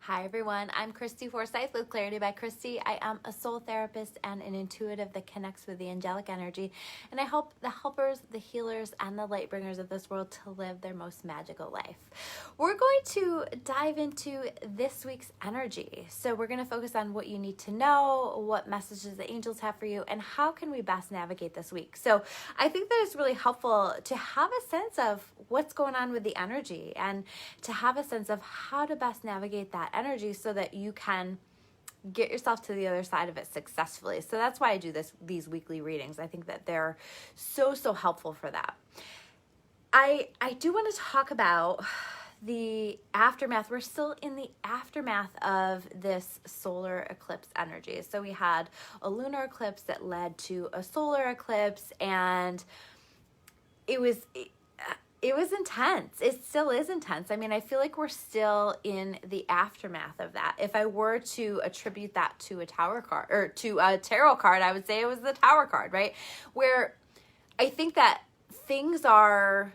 Hi everyone, I'm Christy Forsyth with Clarity by Christy. I am a soul therapist and an intuitive that connects with the angelic energy, and I help the helpers, the healers, and the light bringers of this world to live their most magical life. We're going to dive into this week's energy. So we're going to focus on what you need to know, what messages the angels have for you, and how can we best navigate this week. So I think that it's really helpful to have a sense of what's going on with the energy and to have a sense of how to best navigate that energy so that you can get yourself to the other side of it successfully. So that's why I do these weekly readings. I think that they're so helpful for that. I do want to talk about the aftermath. We're still in the aftermath of this solar eclipse energy. So we had a lunar eclipse that led to a solar eclipse, and it was intense. It still is intense. I mean, I feel like we're still in the aftermath of that. If I were to attribute that to a tower card or to a tarot card, I would say it was the tower card, right? Where I think that things are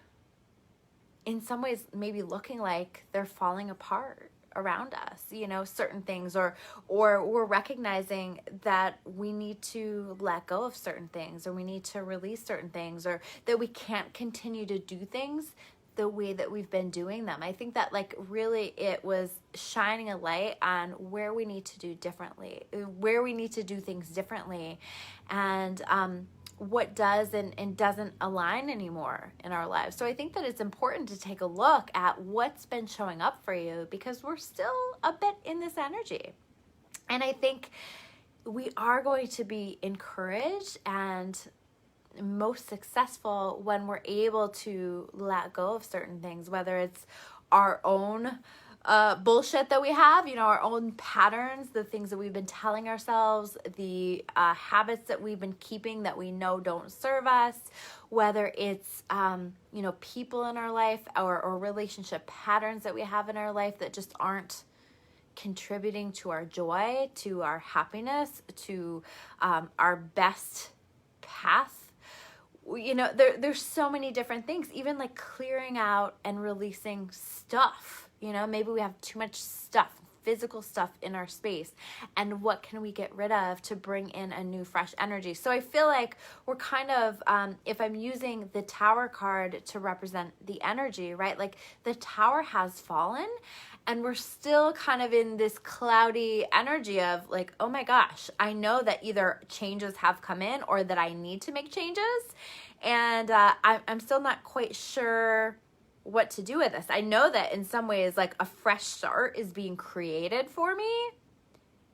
in some ways maybe looking like they're falling apart around us, certain things, or we're recognizing that we need to let go of certain things, or we need to release certain things, or that we can't continue to do things the way that we've been doing them. I think that really it was shining a light on where we need to do differently, where we need to do things differently, and what does and doesn't align anymore in our lives. So I think that it's important to take a look at what's been showing up for you, because we're still a bit in this energy. And I think we are going to be encouraged and most successful when we're able to let go of certain things, whether it's our own bullshit that we have, our own patterns, the things that we've been telling ourselves, the habits that we've been keeping that we know don't serve us, whether it's, people in our life or relationship patterns that we have in our life that just aren't contributing to our joy, to our happiness, to our best path. There's so many different things, even like clearing out and releasing stuff. Maybe we have too much stuff, physical stuff in our space, and what can we get rid of to bring in a new, fresh energy? So I feel like we're kind of, if I'm using the Tower card to represent the energy, right? Like the Tower has fallen, and we're still kind of in this cloudy energy of like, oh my gosh, I know that either changes have come in or that I need to make changes. And I'm still not quite sure what to do with this. I know that in some ways, like a fresh start is being created for me,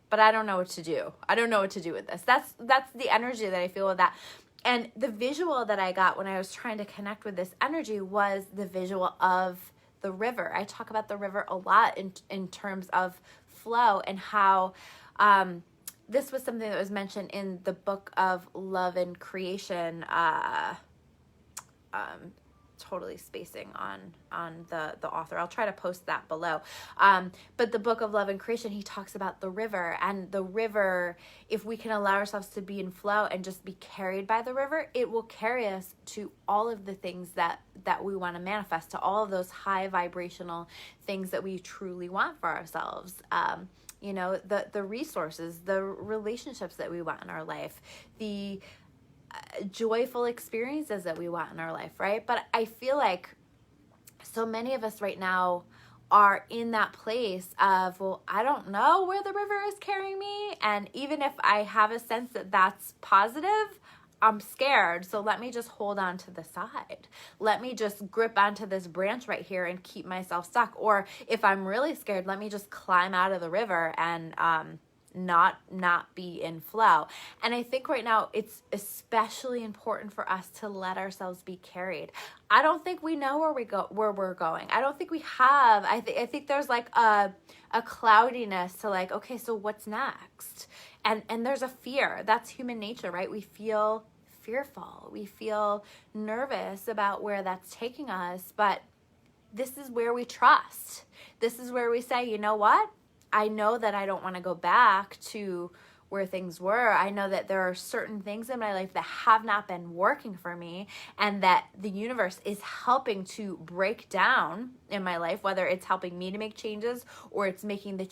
but I don't know what to do. I don't know what to do with this. That's the energy that I feel with that. And the visual that I got when I was trying to connect with this energy was the visual of the river. I talk about the river a lot in terms of flow, and how this was something that was mentioned in the book of Love and Creation. Totally spacing on the author. I'll try to post that below. But the book of Love and Creation, he talks about the river, and the river, if we can allow ourselves to be in flow and just be carried by the river, it will carry us to all of the things that we want to manifest, to all of those high vibrational things that we truly want for ourselves. The resources, the relationships that we want in our life, the joyful experiences that we want in our life, right? But I feel like so many of us right now are in that place of, well, I don't know where the river is carrying me. And even if I have a sense that that's positive, I'm scared. So let me just hold on to the side. Let me just grip onto this branch right here and keep myself stuck. Or if I'm really scared, let me just climb out of the river and not be in flow. And I think right now it's especially important for us to let ourselves be carried. I don't think we know where we're going. I don't think we have. I think there's like a cloudiness to like, okay, so what's next? And there's a fear. That's human nature, right? We feel fearful. We feel nervous about where that's taking us, but this is where we trust. This is where we say, you know what? I know that I don't want to go back to where things were. I know that there are certain things in my life that have not been working for me, and that the universe is helping to break down in my life, whether it's helping me to make changes or it's making the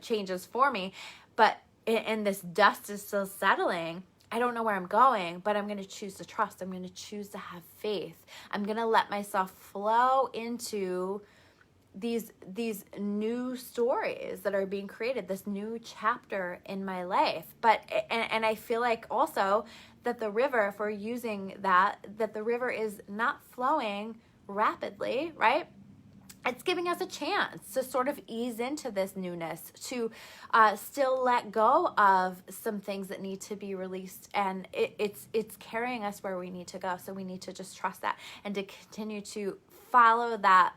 changes for me. But and this dust is still settling. I don't know where I'm going, but I'm going to choose to trust. I'm going to choose to have faith. I'm going to let myself flow into these new stories that are being created, this new chapter in my life. But and I feel like also that the river, if we're using that the river is not flowing rapidly, right? It's giving us a chance to sort of ease into this newness, to still let go of some things that need to be released, and it's carrying us where we need to go. So we need to just trust that and to continue to follow that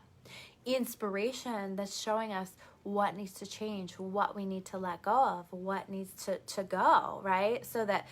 inspiration that's showing us what needs to change, what we need to let go of, what needs to go, right? So that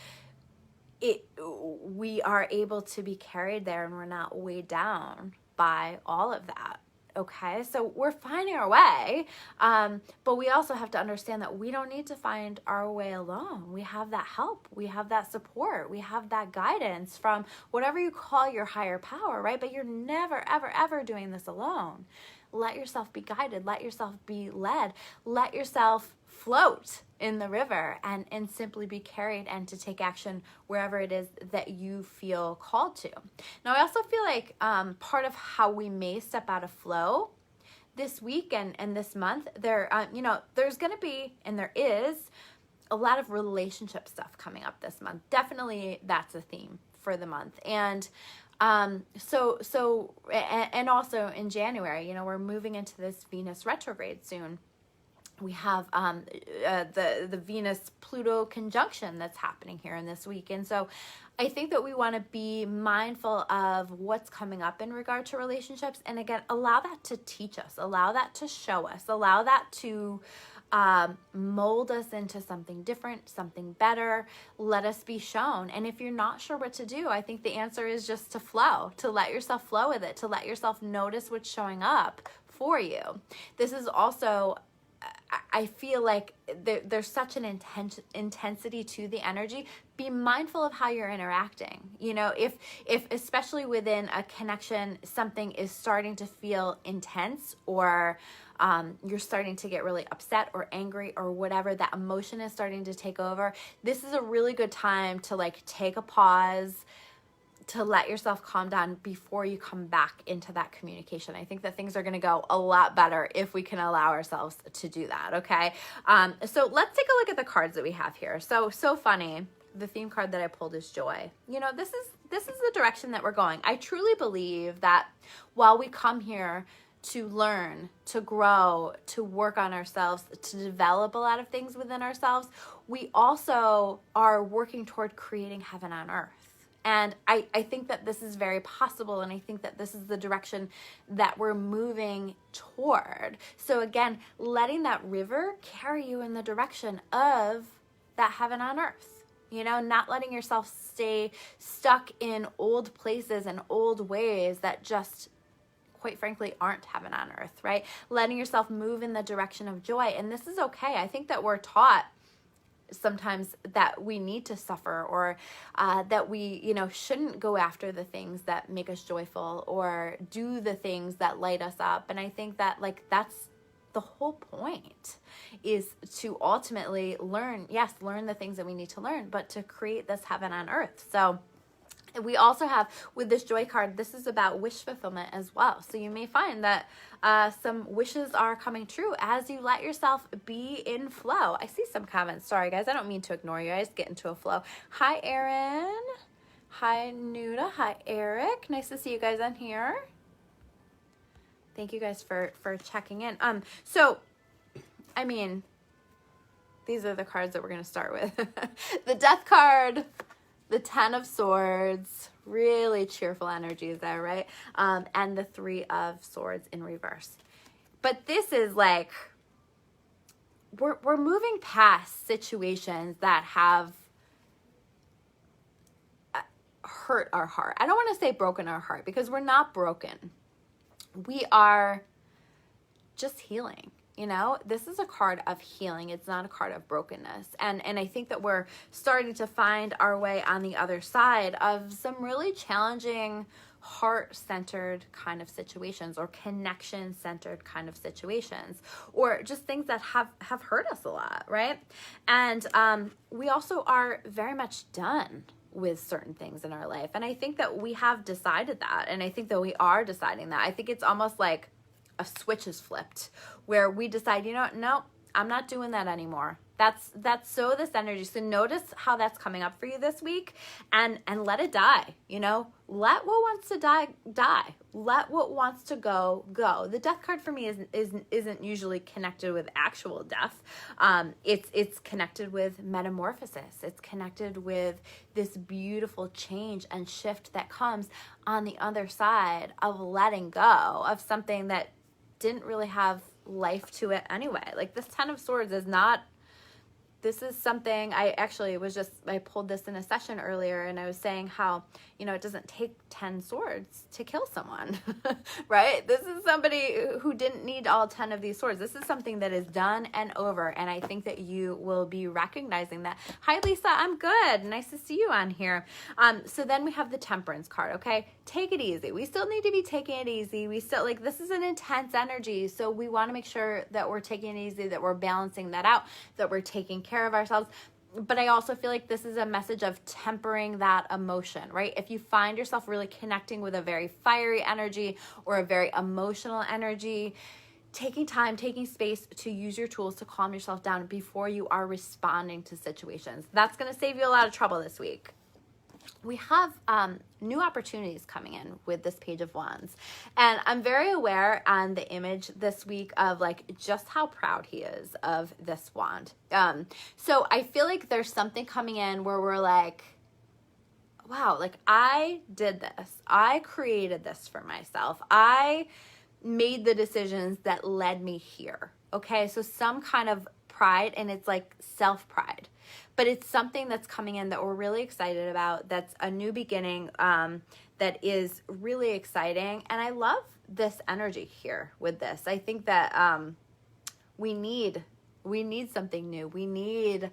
we are able to be carried there and we're not weighed down by all of that. Okay, so we're finding our way, but we also have to understand that we don't need to find our way alone. We have that help, we have that support, we have that guidance from whatever you call your higher power, right? But you're never, ever, ever doing this alone. Let yourself be guided, let yourself be led, let yourself float in the river and simply be carried and to take action wherever it is that you feel called to. Now, I also feel like part of how we may step out of flow this week and this month, there's going to be, and there is, a lot of relationship stuff coming up this month. Definitely that's a theme for the month. And so also in January, we're moving into this Venus retrograde soon. We have the Venus-Pluto conjunction that's happening here in this week. And so I think that we want to be mindful of what's coming up in regard to relationships. And again, allow that to teach us, allow that to show us, allow that to mold us into something different, something better. Let us be shown. And if you're not sure what to do, I think the answer is just to flow, to let yourself flow with it, to let yourself notice what's showing up for you. This is also, I feel like there's such an intensity to the energy. Be mindful of how you're interacting. If especially within a connection, something is starting to feel intense, or you're starting to get really upset or angry or whatever, that emotion is starting to take over. This is a really good time to take a pause, to let yourself calm down before you come back into that communication. I think that things are going to go a lot better if we can allow ourselves to do that. Okay. So let's take a look at the cards that we have here. So funny. The theme card that I pulled is joy. This is the direction that we're going. I truly believe that while we come here to learn, to grow, to work on ourselves, to develop a lot of things within ourselves, we also are working toward creating heaven on earth. And I think that this is very possible, and I think that this is the direction that we're moving toward. So again, letting that river carry you in the direction of that heaven on earth. Not letting yourself stay stuck in old places and old ways that just, quite frankly, aren't heaven on earth, right? Letting yourself move in the direction of joy. And this is okay. I think that we're taught sometimes that we need to suffer, or that we shouldn't go after the things that make us joyful or do the things that light us up. And I think that that's the whole point, is to ultimately learn the things that we need to learn, but to create this heaven on earth. So we also have, with this joy card, this is about wish fulfillment as well. So you may find that some wishes are coming true as you let yourself be in flow. I see some comments. Sorry, guys. I don't mean to ignore you. I just get into a flow. Hi, Erin. Hi, Nuda. Hi, Eric. Nice to see you guys on here. Thank you guys for checking in. So, I mean, these are the cards that we're going to start with. The Death card, the 10 of Swords, really cheerful energies there, right? And the 3 of Swords in reverse. But this is we're moving past situations that have hurt our heart. I don't want to say broken our heart, because we're not broken. We are just healing. You know, this is a card of healing. It's not a card of brokenness. And I think that we're starting to find our way on the other side of some really challenging heart-centered kind of situations, or connection-centered kind of situations, or just things that have hurt us a lot, right? And we also are very much done with certain things in our life. And I think that we have decided that. And I think that we are deciding that. I think it's almost like a switch is flipped where we decide, you know what, no, I'm not doing that anymore. That's so this energy. So notice how that's coming up for you this week, and let it die. You know, let what wants to die. Let what wants to go. The death card for me isn't usually connected with actual death. It's connected with metamorphosis. It's connected with this beautiful change and shift that comes on the other side of letting go of something that didn't really have life to it anyway. Like this 10 of Swords is not, this is something I pulled this in a session earlier, and I was saying how, you know, it doesn't take 10 swords to kill someone, right? This is somebody who didn't need all 10 of these swords. This is something that is done and over, and I think that you will be recognizing that. Hi, Lisa, I'm good. Nice to see you on here. So then we have the Temperance card, okay? Take it easy. We still need to be taking it easy. We still, like, this is an intense energy, so we want to make sure that we're taking it easy, that we're balancing that out, that we're taking care of ourselves. But I also feel like this is a message of tempering that emotion, right? If you find yourself really connecting with a very fiery energy or a very emotional energy, taking time, taking space to use your tools to calm yourself down before you are responding to situations. That's going to save you a lot of trouble this week. We have new opportunities coming in with this Page of Wands. And I'm very aware on the image this week of like just how proud he is of this wand. So I feel like there's something coming in where we're like, wow, like I did this. I created this for myself. I made the decisions that led me here. Okay, so some kind of pride, and it's like self-pride. But it's something that's coming in that we're really excited about. That's a new beginning that is really exciting. And I love this energy here with this. I think that we need something new. We need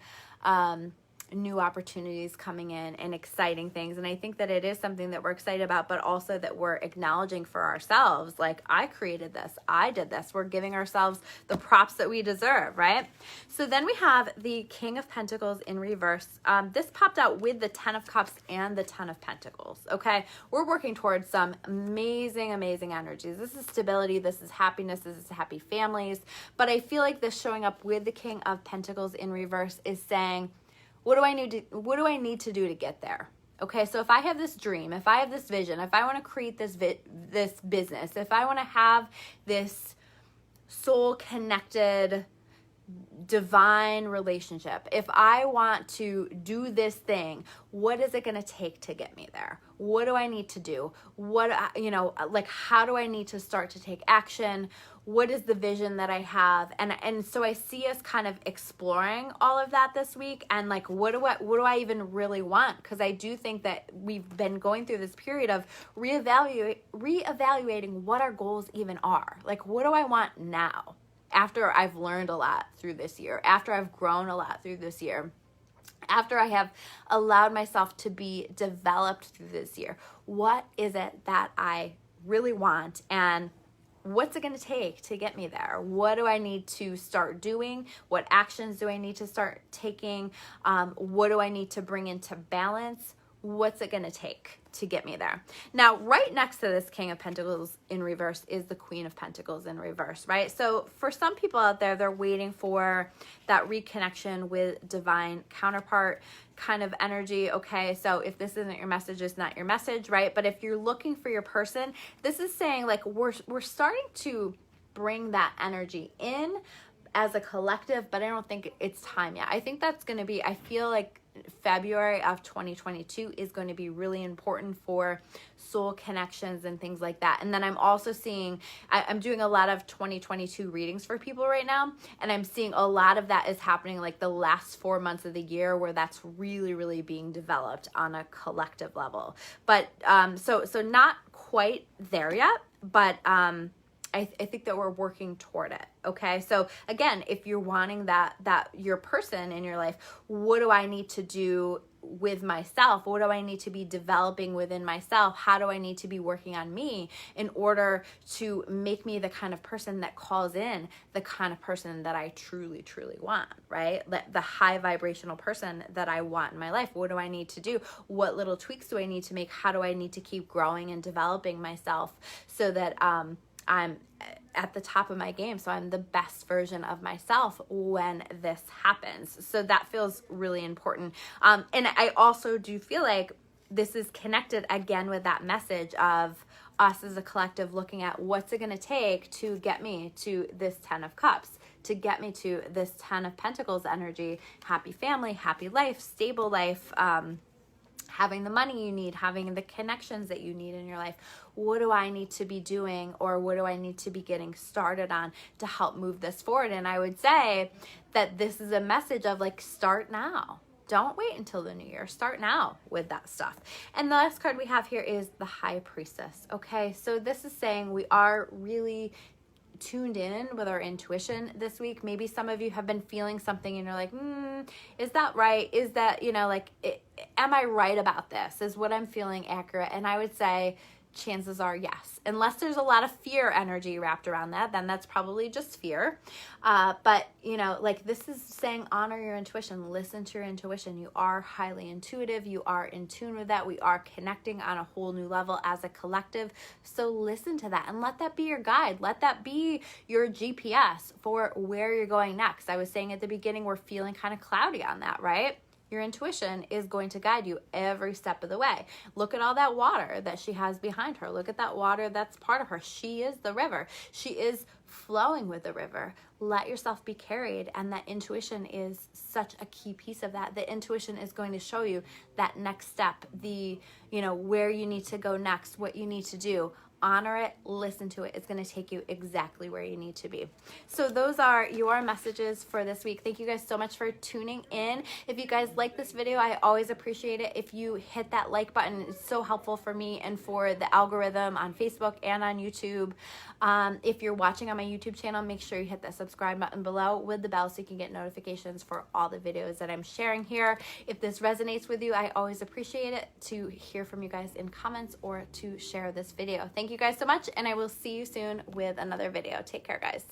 new opportunities coming in and exciting things. And I think that it is something that we're excited about, but also that we're acknowledging for ourselves. Like, I created this. I did this. We're giving ourselves the props that we deserve, right? So then we have the King of Pentacles in reverse. This popped out with the 10 of Cups and the 10 of Pentacles, okay? We're working towards some amazing, amazing energies. This is stability. This is happiness. This is happy families. But I feel like this showing up with the King of Pentacles in reverse is saying, what do I need to do to get there? Okay, so if I have this dream, if I have this vision, if I want to create this business, if I want to have this soul connected divine relationship, if I want to do this thing, what is it going to take to get me there? What do I need to do? How do I need to start to take action? What is the vision that I have? And so I see us kind of exploring all of that this week, and like, what do I even really want? Because I do think that we've been going through this period of reevaluating what our goals even are. Like, what do I want now? After I've learned a lot through this year, after I've grown a lot through this year, after I have allowed myself to be developed through this year, what is it that I really want, and what's it going to take to get me there? What do I need to start doing? What actions do I need to start taking? What do I need to bring into balance? What's it going to take to get me there? Now, right next to this King of Pentacles in reverse is the Queen of Pentacles in reverse, right? So for some people out there, they're waiting for that reconnection with divine counterpart kind of energy. Okay, so if this isn't your message, it's not your message, right? But if you're looking for your person, this is saying like we're starting to bring that energy in as a collective, but I don't think it's time yet. I think that's going to be, I feel like February of 2022 is going to be really important for soul connections and things like that. And then I'm also seeing, I'm doing a lot of 2022 readings for people right now, and I'm seeing a lot of that is happening like the last 4 months of the year, where that's really, really being developed on a collective level. But so not quite there yet, but I think that we're working toward it. Okay. So again, if you're wanting that your person in your life, what do I need to do with myself? What do I need to be developing within myself? How do I need to be working on me in order to make me the kind of person that calls in the kind of person that I truly, truly want, right? The high vibrational person that I want in my life. What do I need to do? What little tweaks do I need to make? How do I need to keep growing and developing myself so that I'm at the top of my game, so I'm the best version of myself when this happens. So that feels really important. And I also do feel like this is connected again with that message of us as a collective looking at what's it going to take to get me to this 10 of Cups, to get me to this 10 of Pentacles energy, happy family, happy life, stable life, having the money you need, having the connections that you need in your life. What do I need to be doing, or what do I need to be getting started on to help move this forward? And I would say that this is a message of like, start now. Don't wait until the new year. Start now with that stuff. And the last card we have here is the High Priestess. Okay, so this is saying we are really tuned in with our intuition this week. Maybe some of you have been feeling something and you're like, is that right? Is that, am I right about this? Is what I'm feeling accurate? And I would say chances are yes. Unless there's a lot of fear energy wrapped around that, then that's probably just fear. But this is saying honor your intuition, listen to your intuition. You are highly intuitive. You are in tune with that. We are connecting on a whole new level as a collective. So listen to that and let that be your guide. Let that be your GPS for where you're going next. I was saying at the beginning, we're feeling kind of cloudy on that, right? Your intuition is going to guide you every step of the way. Look at all that water that she has behind her. Look at that water that's part of her. She is the river. She is flowing with the river. Let yourself be carried. And that intuition is such a key piece of that. The intuition is going to show you that next step, where you need to go next, what you need to do. Honor it, listen to it. It's going to take you exactly where you need to be. So those are your messages for this week. Thank you guys so much for tuning in. If you guys like this video, I always appreciate it if you hit that like button. It's so helpful for me and for the algorithm on Facebook and on YouTube. If you're watching on my YouTube channel, make sure you hit that subscribe button below with the bell so you can get notifications for all the videos that I'm sharing here. If this resonates with you, I always appreciate it to hear from you guys in comments or to share this video. Thank you guys so much, and I will see you soon with another video. Take care, guys.